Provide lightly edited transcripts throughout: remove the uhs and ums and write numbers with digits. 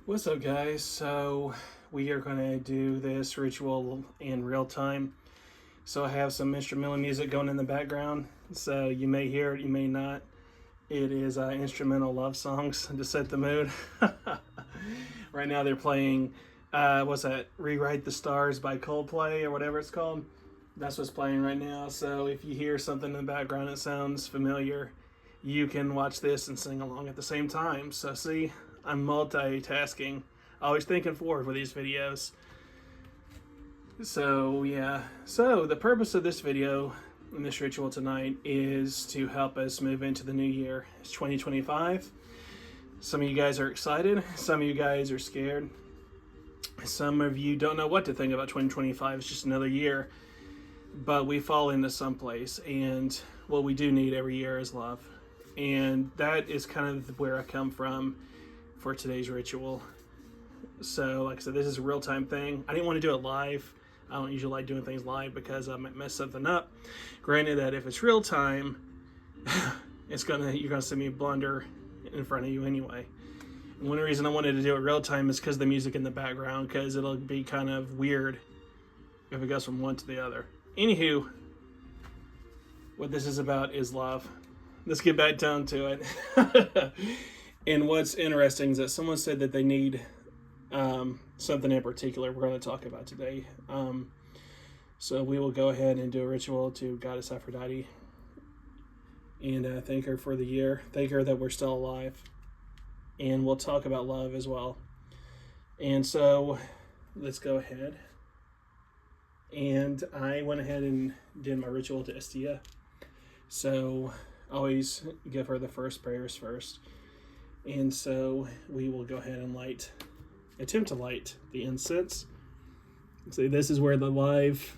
What's up, guys? So, we are going to do this ritual in real time. So, I have some instrumental music going in the background. So, you may hear it, you may not. It is instrumental love songs to set the mood. Right now, they're playing, what's that? Rewrite the Stars by Coldplay or whatever it's called. That's what's playing right now. So, if you hear something in the background that sounds familiar, you can watch this and sing along at the same time. So, see, I'm multitasking, always thinking forward with these videos. So, yeah. So, the purpose of this video and this ritual tonight is to help us move into the new year. It's 2025. Some of you guys are excited, some of you guys are scared. Some of you don't know what to think about 2025. It's just another year. But we fall into some place, and what we do need every year is love. And that is kind of where I come from for today's ritual. So, like I said, this is a real-time thing. I didn't want to do it live. I don't usually like doing things live because I might mess something up. Granted that if it's real time, you're gonna see me blunder in front of you anyway. And one reason I wanted to do it real time is because the music in the background, because it'll be kind of weird if it goes from one to the other. Anywho, what this is about is love. Let's get back down to it. And what's interesting is that someone said that they need something in particular we're going to talk about today. So we will go ahead and do a ritual to Goddess Aphrodite and thank her for the year. Thank her that we're still alive. And we'll talk about love as well. And so let's go ahead. And I went ahead and did my ritual to Estia. So always give her the first prayers first. And so we will go ahead and attempt to light the incense. See, this is where the live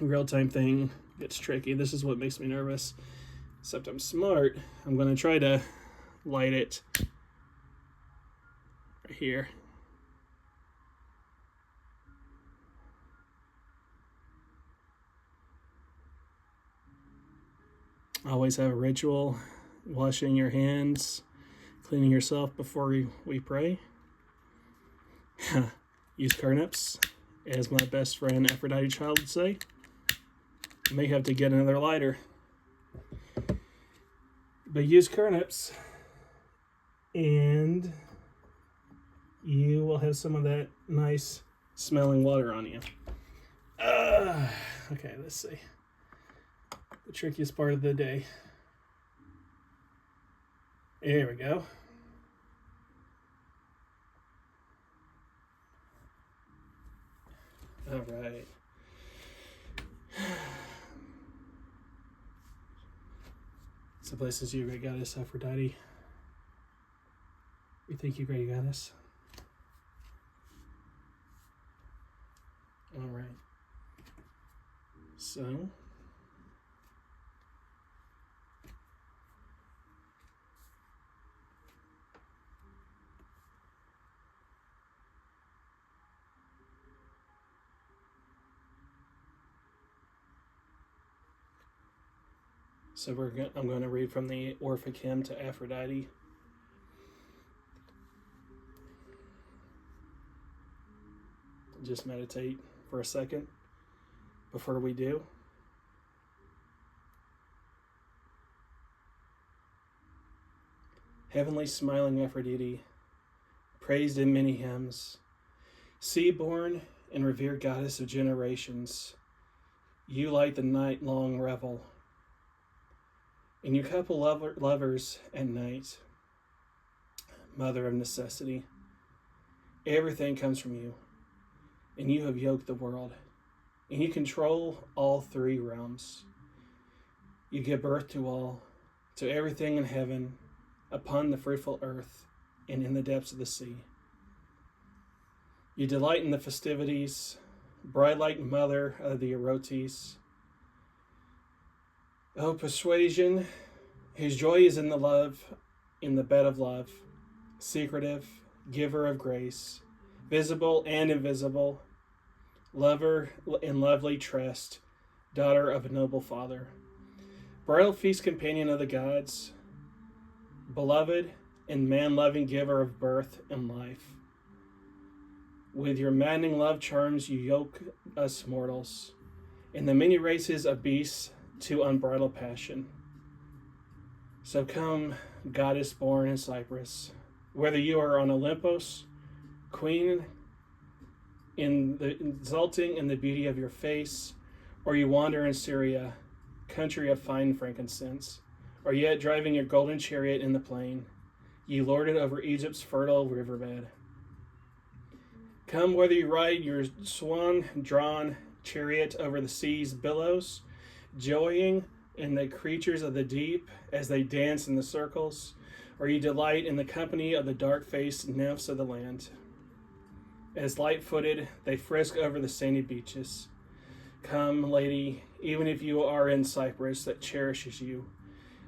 real-time thing gets tricky. This is what makes me nervous. Except I'm smart. I'm going to try to light it right here. Always have a ritual. Washing your hands, cleaning yourself before we pray. Use turnips, as my best friend Aphrodite child would say. I may have to get another lighter. But use turnips, and you will have some of that nice smelling water on you. Okay, let's see. The trickiest part of the day. There we go. All right. So places you, great goddess Aphrodite. We thank you, great goddess. All right. So I'm going to read from the Orphic Hymn to Aphrodite. Just meditate for a second before we do. Heavenly smiling Aphrodite, praised in many hymns, sea-born and revered goddess of generations, you light the night-long revel. And you couple lovers at night, mother of necessity. Everything comes from you, and you have yoked the world, and you control all three realms. You give birth to all, to everything in heaven, upon the fruitful earth, and in the depths of the sea. You delight in the festivities, bride-like mother of the Erotes. O persuasion, whose joy is in the love, in the bed of love, secretive, giver of grace, visible and invisible, lover in lovely trust, daughter of a noble father, bridal feast companion of the gods, beloved and man-loving giver of birth and life, With your maddening love charms, you yoke us mortals in the many races of beasts to unbridled passion. So come, goddess born in Cyprus, whether you are on Olympus, queen exulting in the beauty of your face, or you wander in Syria, country of fine frankincense, or yet driving your golden chariot in the plain, ye lord it over Egypt's fertile riverbed. Come, whether you ride your swan-drawn chariot over the sea's billows, joying in the creatures of the deep as they dance in the circles, or you delight in the company of the dark-faced nymphs of the land. As light-footed, they frisk over the sandy beaches. Come, lady, even if you are in Cyprus that cherishes you,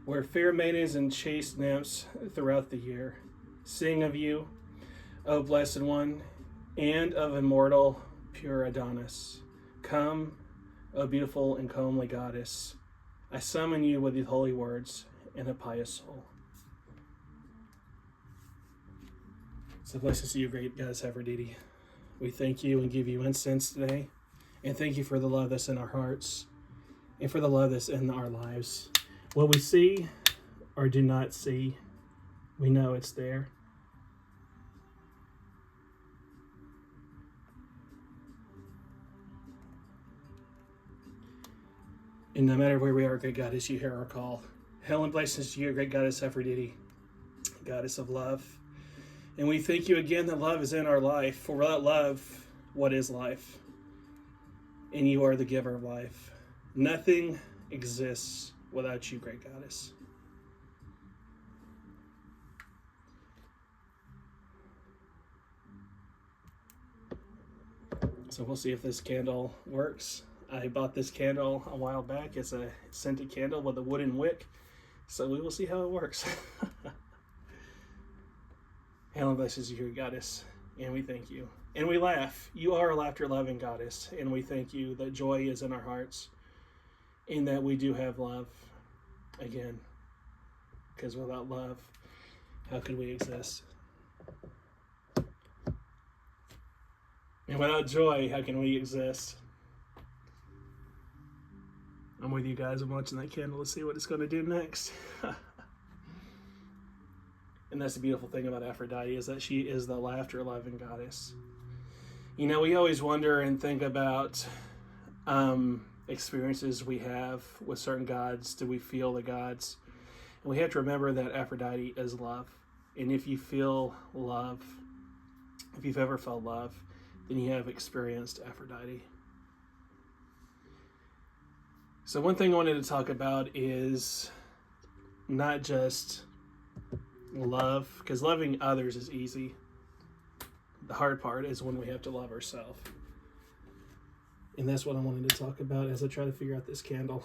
where fair maidens and chaste nymphs throughout the year sing of you, O blessed one, and of immortal pure Adonis. Come, O beautiful and comely goddess, I summon you with the holy words and a pious soul. So blessed to you, great goddess Aphrodite. We thank you and give you incense today, and thank you for the love that's in our hearts and for the love that's in our lives. What we see or do not see, we know it's there. And no matter where we are, great goddess, you hear our call. Hail and blessings to you, great goddess Aphrodite, goddess of love. And we thank you again that love is in our life. For without love, what is life? And you are the giver of life. Nothing exists without you, great goddess. So we'll see if this candle works. I bought this candle a while back. It's a scented candle with a wooden wick. So we will see how it works. Hail and blessings you, goddess, and we thank you. And we laugh. You are a laughter-loving goddess, and we thank you that joy is in our hearts, and that we do have love, again, because without love, how could we exist? And without joy, how can we exist? I'm with you guys. I'm watching that candle to see what it's going to do next. And that's the beautiful thing about Aphrodite, is that she is the laughter-loving goddess. You know, we always wonder and think about experiences we have with certain gods. Do we feel the gods? And we have to remember that Aphrodite is love. And if you feel love, if you've ever felt love, then you have experienced Aphrodite. So one thing I wanted to talk about is not just love, because loving others is easy. The hard part is when we have to love ourselves. And that's what I wanted to talk about as I try to figure out this candle.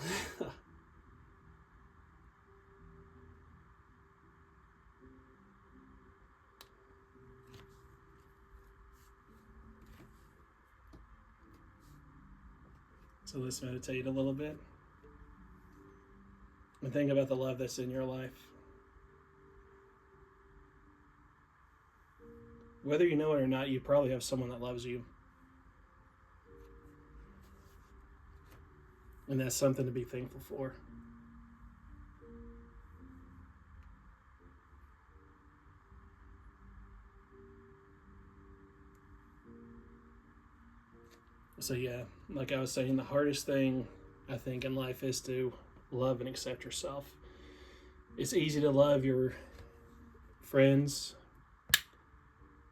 So let's meditate a little bit and think about the love that's in your life. Whether you know it or not, you probably have someone that loves you. And that's something to be thankful for. So yeah, like I was saying, the hardest thing I think in life is to love and accept yourself. It's easy to love your friends,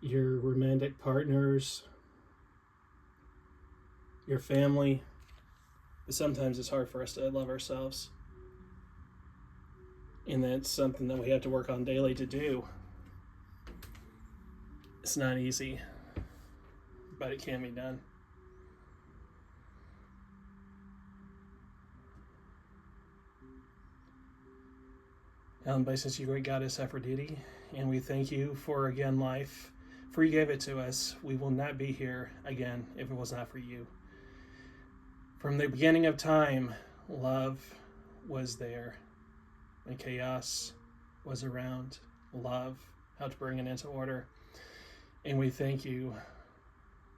your romantic partners, your family, but sometimes it's hard for us to love ourselves. And that's something that we have to work on daily to do. It's not easy, but it can be done. Blessed you, great goddess Aphrodite, and we thank you for, again, life, for you gave it to us. We will not be here again if it was not for you. From the beginning of time, love was there, and chaos was around. Love helped bring it into order, and we thank you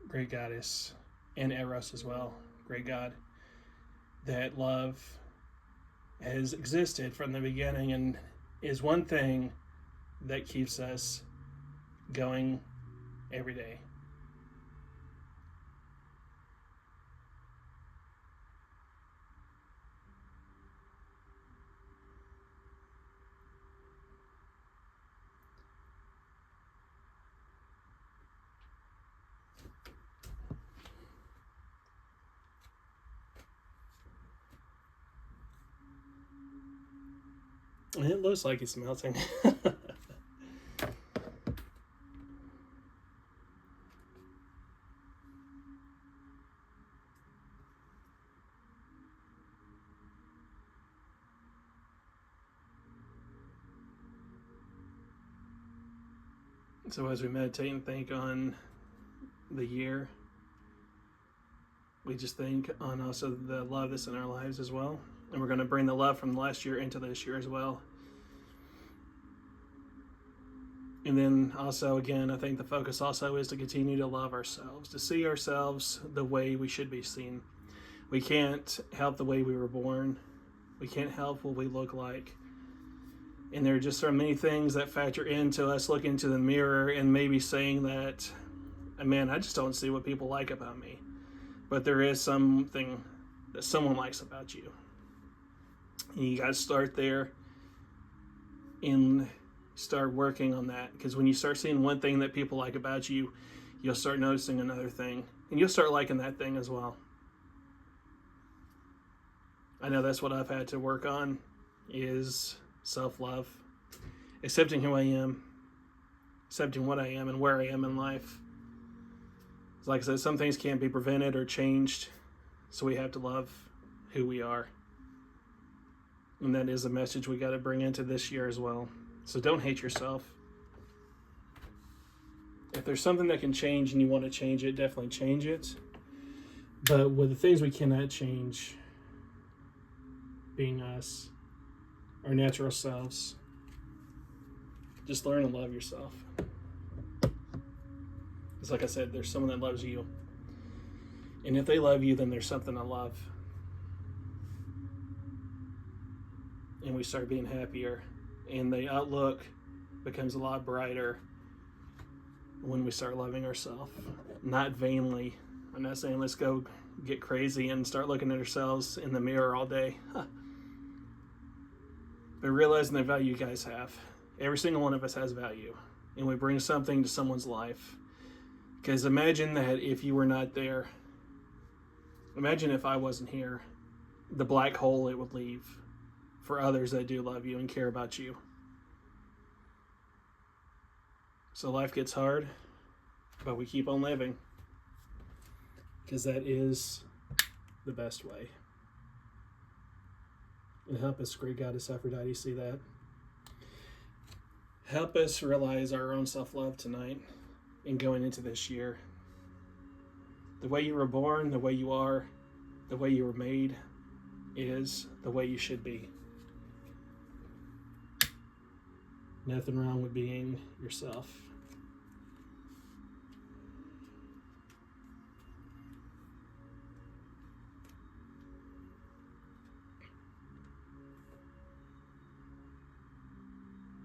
great goddess, and Eros as well, great god, that love has existed from the beginning and is one thing that keeps us going every day. And it looks like it's melting. So as we meditate and think on the year, we just think on also the love that's in our lives as well. And we're going to bring the love from last year into this year as well. And then also, again, I think the focus also is to continue to love ourselves, to see ourselves the way we should be seen. We can't help the way we were born. We can't help what we look like. And there are just so many things that factor into us looking into the mirror and maybe saying that, man, I just don't see what people like about me. But there is something that someone likes about you. And you got to start there and start working on that. Because when you start seeing one thing that people like about you, you'll start noticing another thing. And you'll start liking that thing as well. I know that's what I've had to work on, is self-love, accepting who I am, accepting what I am and where I am in life. Like I said, some things can't be prevented or changed, so we have to love who we are. And that is a message we got to bring into this year as well. So don't hate yourself. If there's something that can change and you want to change it, definitely change it. But with the things we cannot change, being us, our natural selves, just learn to love yourself. It's like I said, there's someone that loves you. And if they love you, then there's something to love. And we start being happier. And the outlook becomes a lot brighter when we start loving ourselves. Not vainly. I'm not saying let's go get crazy and start looking at ourselves in the mirror all day. But realizing the value you guys have. Every single one of us has value. And we bring something to someone's life. Because imagine that if you were not there. Imagine if I wasn't here. The black hole it would leave for others that do love you and care about you. So life gets hard, but we keep on living. Because that is the best way. And help us, great goddess Aphrodite, see that. Help us realize our own self-love tonight and going into this year. The way you were born, the way you are, the way you were made is the way you should be. Nothing wrong with being yourself.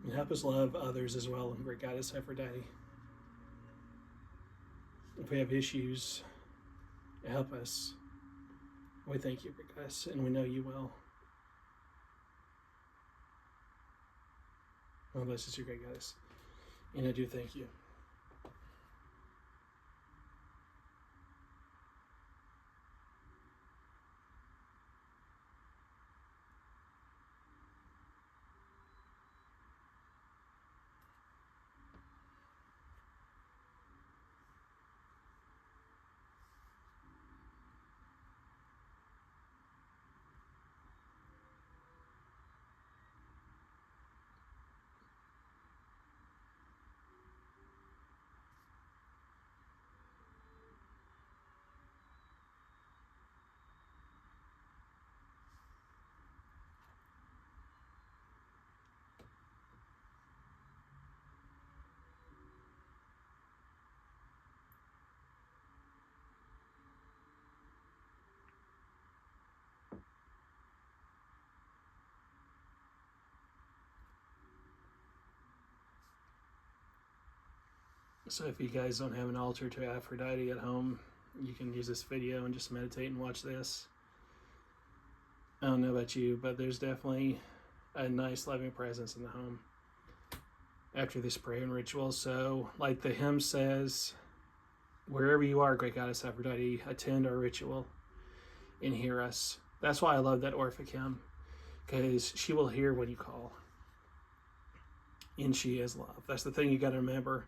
And help us love others as well, and great goddess Aphrodite. If we have issues, help us. We thank you, great goddess, and we know you will. God bless you, great goddess. And I do thank you. So if you guys don't have an altar to Aphrodite at home, you can use this video and just meditate and watch this. I don't know about you, but there's definitely a nice loving presence in the home after this prayer and ritual. So like the hymn says, wherever you are, great goddess Aphrodite, attend our ritual and hear us. That's why I love that Orphic hymn, because she will hear when you call. And she is love. That's the thing you got to remember,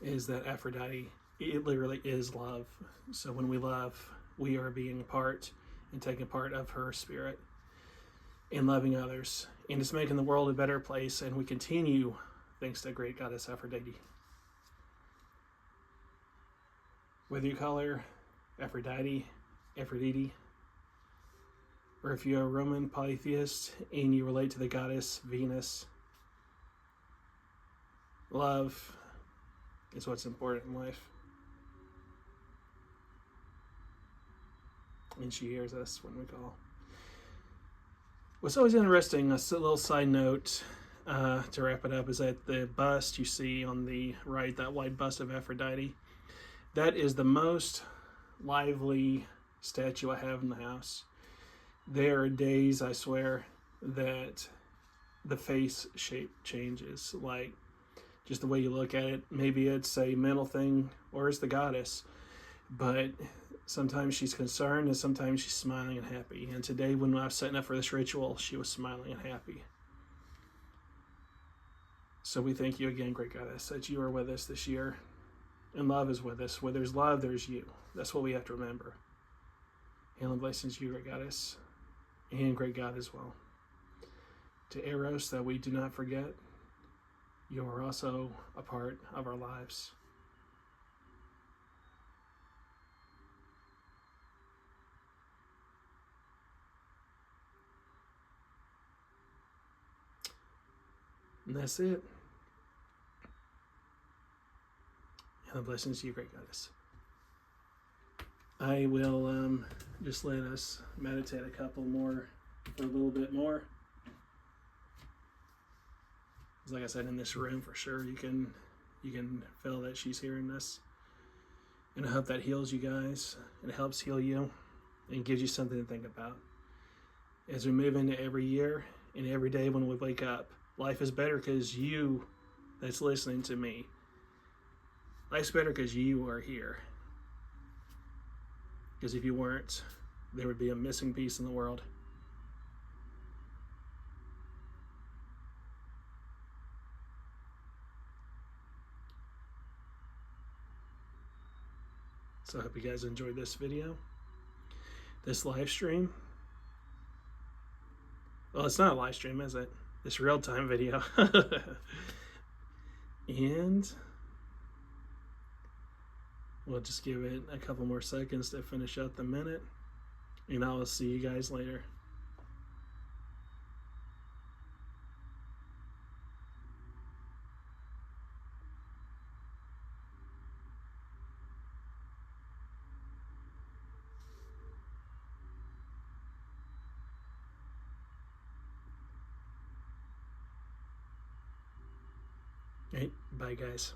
is that Aphrodite, it literally is love. So when we love, we are being part and taking part of her spirit and loving others. And it's making the world a better place. And we continue thanks to great goddess Aphrodite. Whether you call her Aphrodite, or if you're a Roman polytheist and you relate to the goddess Venus, love is what's important in life. And she hears us when we call. What's always interesting, a little side note to wrap it up, is that the bust you see on the right, that white bust of Aphrodite, that is the most lively statue I have in the house. There are days, I swear, that the face shape changes, like just the way you look at it. Maybe it's a mental thing or it's the goddess, but sometimes she's concerned and sometimes she's smiling and happy. And today when I was setting up for this ritual, she was smiling and happy. So we thank you again, great goddess, that you are with us this year. And love is with us. Where there's love, there's you. That's what we have to remember. Hail and blessings to you, great goddess, and great God as well. To Eros, that we do not forget, you are also a part of our lives. And that's it. And blessings to you, great goddess. I will just let us meditate a couple more, for a little bit more. Like I said, in this room, for sure, you can feel that she's hearing this. And I hope that heals you guys. It helps heal you and gives you something to think about. As we move into every year and every day when we wake up, life is better because you that's listening to me. Life's better because you are here. Because if you weren't, there would be a missing piece in the world. So I hope you guys enjoyed this video, this live stream. Well, it's not a live stream, is it? This real-time video. And we'll just give it a couple more seconds to finish out the minute. And I will see you guys later. All right, bye guys.